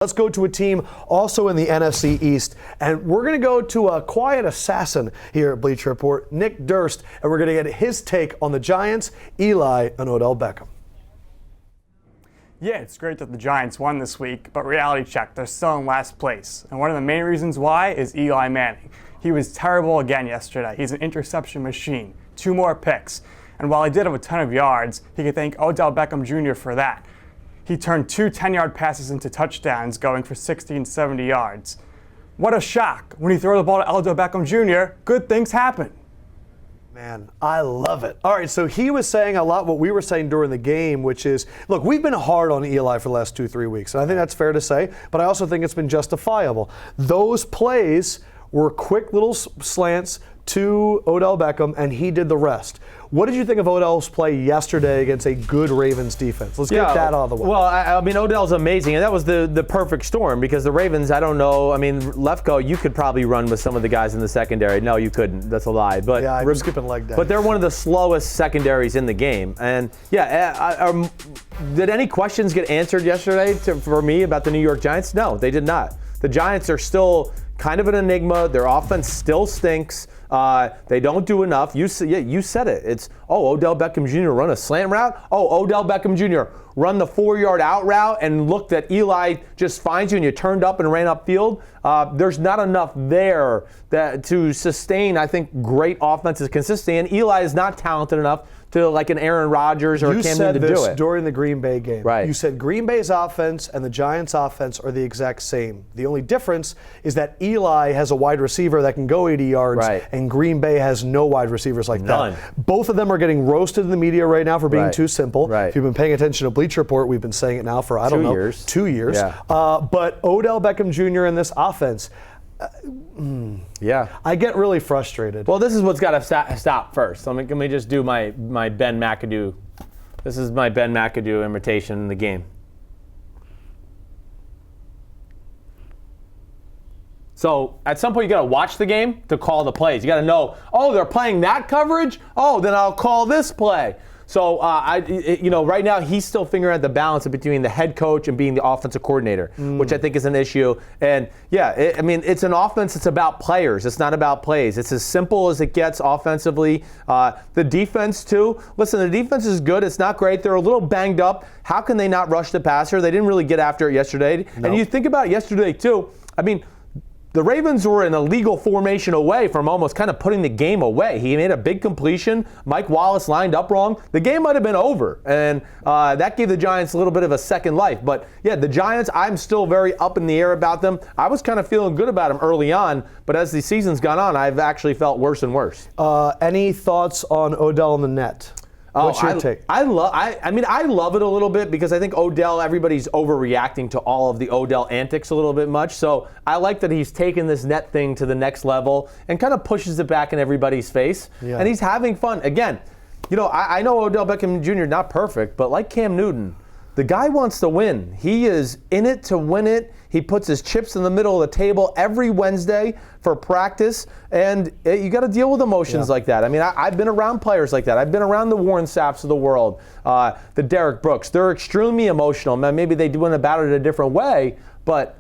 Let's go to a team also in the NFC East, and we're going to go to a quiet assassin here at Bleacher Report, Nick Durst, and we're going to get his take on the Giants, Eli, and Odell Beckham. Yeah, it's great that the Giants won this week, but reality check, they're still in last place. And one of the main reasons why is Eli Manning. He was terrible again yesterday. He's an interception machine, 2 more picks. And while he did have a ton of yards, he could thank Odell Beckham Jr. for that. He turned 2 10-yard passes into touchdowns, going for 60 and 70 yards. What a shock. When you throw the ball to Odell Beckham Jr., good things happen. Man, I love it. All right, so he was saying a lot what we were saying during the game, which is, look, we've been hard on Eli for the last 2-3 weeks, and I think that's fair to say, but I also think it's been justifiable. Those plays were quick little slants to Odell Beckham, and he did the rest. What did you think of Odell's play yesterday against a good Ravens defense? Let's get that out of the way. Well, I mean, Odell's amazing, and that was the perfect storm because the Ravens, I don't know, I mean, Lefko, you could probably run with some of the guys in the secondary. No, you couldn't. That's a lie. But yeah, I'm skipping leg day. But they're one of the slowest secondaries in the game. And, yeah, did any questions get answered yesterday for me about the New York Giants? No, they did not. The Giants are still kind of an enigma. Their offense still stinks. They don't do enough. You said it. It's, Odell Beckham Jr. run a slant route. Odell Beckham Jr. run the 4-yard out route and looked at Eli just finds you and you turned up and ran upfield. There's not enough there to sustain, I think, great offenses consistently. And Eli is not talented enough to like an Aaron Rodgers or a Cam Newton to do it. You said this during the Green Bay game. Right. You said Green Bay's offense and the Giants' offense are the exact same. The only difference is that Eli has a wide receiver that can go 80 yards, right, and Green Bay has no wide receivers like None. that. Both of them are getting roasted in the media right now for being right, too simple. Right. If you've been paying attention to Bleacher Report, we've been saying it now for, 2 years. Yeah. But Odell Beckham Jr. in this offense, yeah, I get really frustrated. Well, this is what's got to stop first. Let me just do my Ben McAdoo. This is my Ben McAdoo imitation in the game. So at some point you got to watch the game to call the plays. You got to know, they're playing that coverage. Then I'll call this play. So right now he's still figuring out the balance between the head coach and being the offensive coordinator, which I think is an issue. And yeah, it's an offense. It's about players. It's not about plays. It's as simple as it gets offensively. The defense too. Listen, the defense is good. It's not great. They're a little banged up. How can they not rush the passer? They didn't really get after it yesterday. Nope. And you think about it yesterday too. I mean, the Ravens were an illegal formation away from almost kind of putting the game away. He made a big completion. Mike Wallace lined up wrong. The game might have been over, and that gave the Giants a little bit of a second life. But, yeah, the Giants, I'm still very up in the air about them. I was kind of feeling good about them early on, but as the season's gone on, I've actually felt worse and worse. Any thoughts on Odell in the net? What's your take? I love it a little bit because I think Odell, everybody's overreacting to all of the Odell antics a little bit much. So I like that he's taken this net thing to the next level and kind of pushes it back in everybody's face. Yeah. And he's having fun. Again, I know Odell Beckham Jr. not perfect, but like Cam Newton, the guy wants to win. He is in it to win it. He puts his chips in the middle of the table every Wednesday for practice, and you got to deal with emotions like that. I mean, I've been around players like that. I've been around the Warren Sapps of the world, the Derek Brooks. They're extremely emotional. Maybe they went about it a different way, but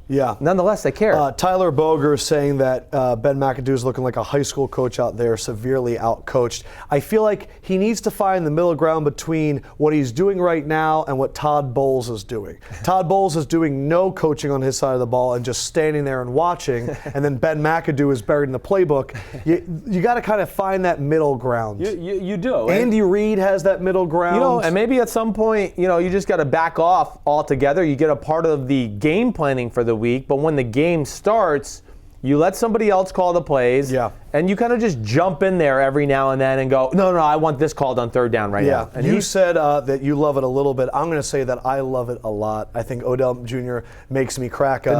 nonetheless, they care. Tyler Boger is saying that Ben McAdoo is looking like a high school coach out there, severely outcoached. I feel like he needs to find the middle ground between what he's doing right now and what Todd Bowles is doing. Todd Bowles is doing no coaching on his side of the ball and just standing there and watching, and then Ben McAdoo is buried in the playbook. You got to kind of find that middle ground. You do. Andy Reid has that middle ground. And maybe at some point, you just got to back off altogether. You get a part of the game planning for the week, but when the game starts, you let somebody else call the plays, and you kind of just jump in there every now and then and go, no, I want this called on third down now. And you said that you love it a little bit. I'm going to say that I love it a lot. I think Odell Jr. makes me crack up.